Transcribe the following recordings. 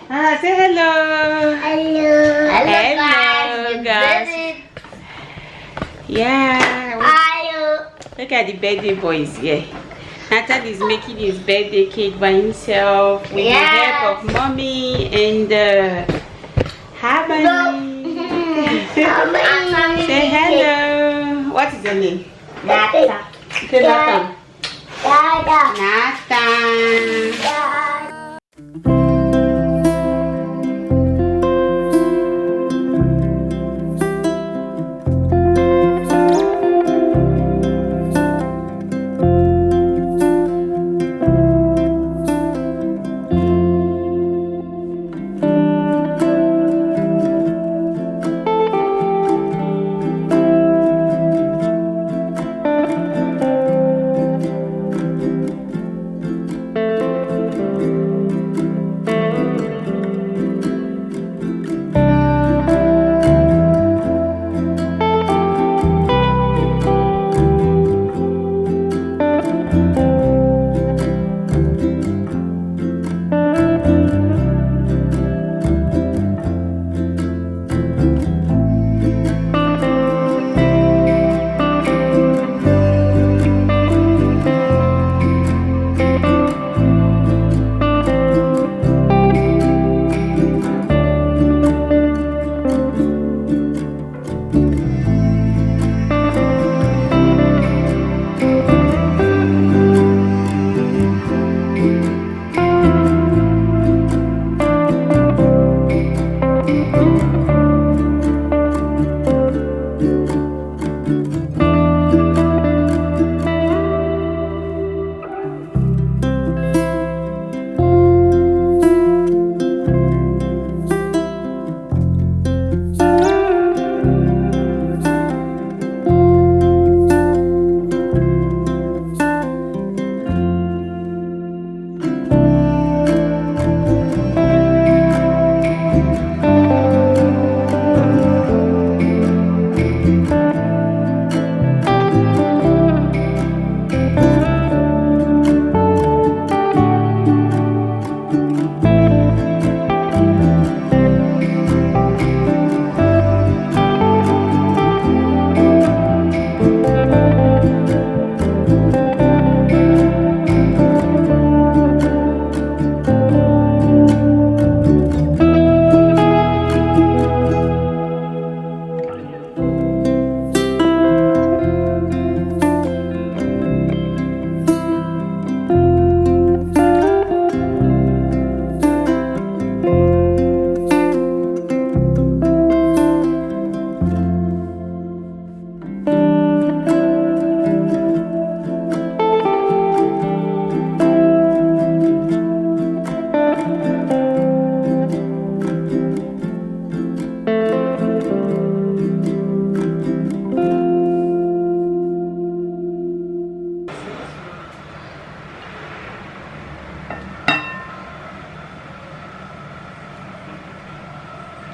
Say hello. Hello. Hello, guys. Yeah. Hello. Look at the birthday boys here. Nathan is making his birthday cake by himself with the help of mommy and Harmony. Say hello. What is your name? Nathan. Say Nathan. Nathan. Nathan.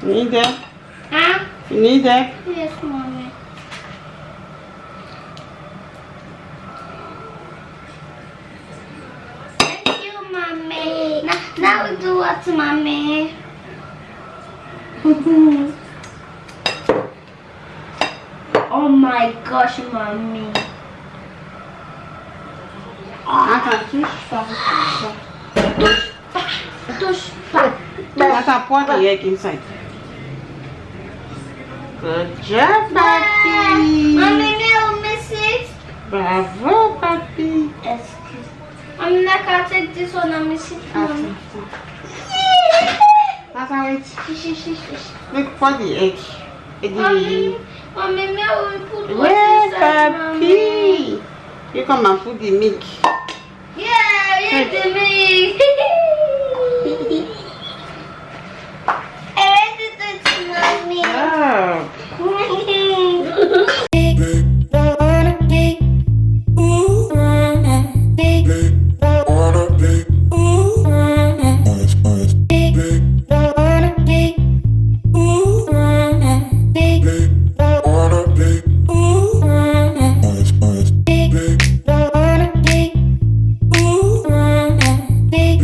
You need that? Huh? You need that? Yes, mommy. Thank you, mommy. Now we do what, mommy? Oh my gosh, mommy. Nathan, pour the egg inside. Good job, papi. Mommy, may I miss it? Bravo, papi. Excuse. Mommy, I can't take this one and miss it, mommy. Nathan, wait. Shh. Look for the egg. Mommy, may I put what Where, inside, mommy? papi? You come and put the milk. Yeah, here's the milk. I read it, mommy. Oh. Big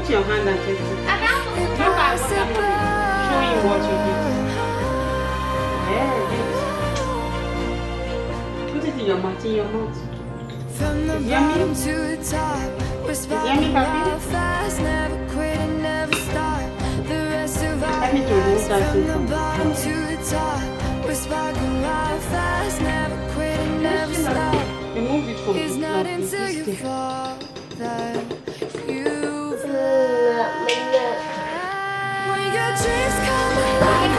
Put your hand and take it. Look at what I'm doing. Show him what you did. Yeah, this. Put it in your mouth, From the bottom to the top, we're sparking out fast, never quit and never stop. The rest of our lives. From the bottom to the top, we're sparking out fast, never quit and never stop. Remove it from It's the not floor. until you fall that you when your dreams come alive,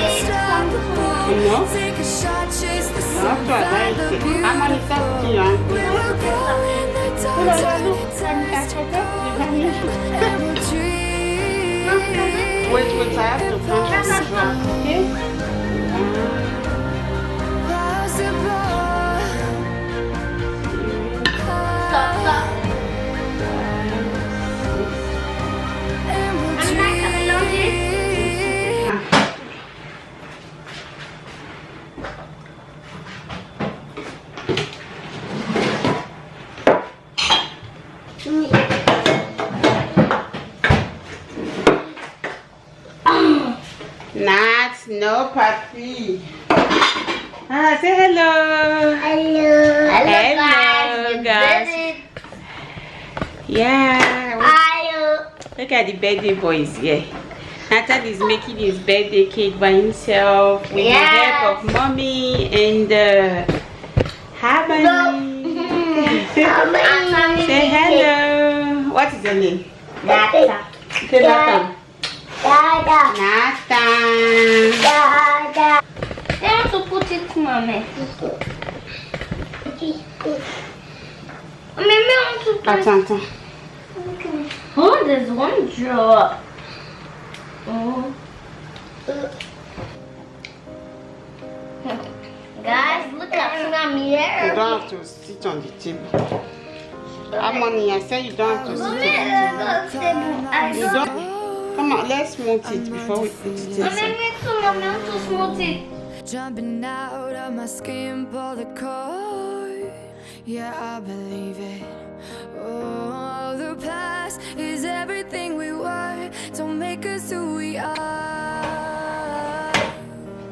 unstoppable. Take a shot, chase the sun, find the beauty. I'm on the top to you. We will go in the dark, turning tides to gold, and we'll dream. Wait, I have to punch this one, okay? Not, no puppy. Say hello. Hello. Hello, guys. Yeah. Hello. Look at the birthday boys here. Nathan is making his birthday cake by himself with the help of mommy and Harmony. Say hello. What is your name? Dada. Say Nathan. Dada. Nathan. Dada. I want to put it, mommy. Mommy, I want to put it. Attends. Oh, there's one drop. Oh. Guys, look at mommy You here. don't have to sit on the table. Harmony, I said you don't have to sit on the table. You don't. Come on, let's smooth it before we put it inside. Mommy, me too, mommy, I want to smooth it. Jumping out of my skin, pull the cord. Yeah, I believe it. Oh, the past is everything we were. Don't make us who we are.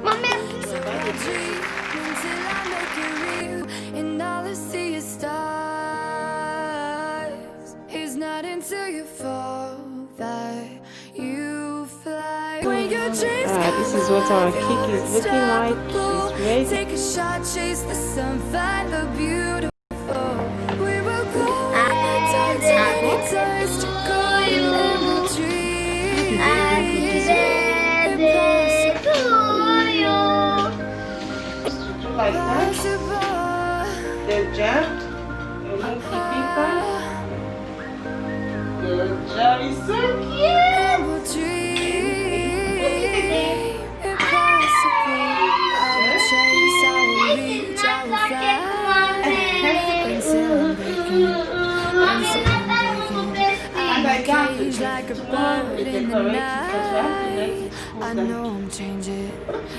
Mommy, So I dream until I make it real, and all I see is stars. It's not until you fall that you fly. When your dreams This is what our cake is looking like. It's ready. take a shot, chase the sun, find the beautiful. We will go in the dark, turning tides to gold, and we'll dream. happy birthday to you. Like that. Possible. Good job. Remove the paper. Good job. It's so cute. And we'll dream. Impossible. I will chase, I will reach, I will fly. Until I'm breaking, until I'm breaking. I'm a cage like a bird in the night. I know I'm changing,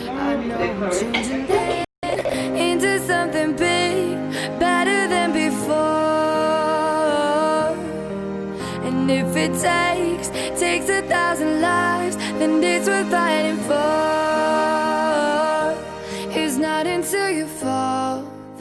I know I'm changing into something big, better than before. And if it takes 1,000 lives, then it's worth fighting for.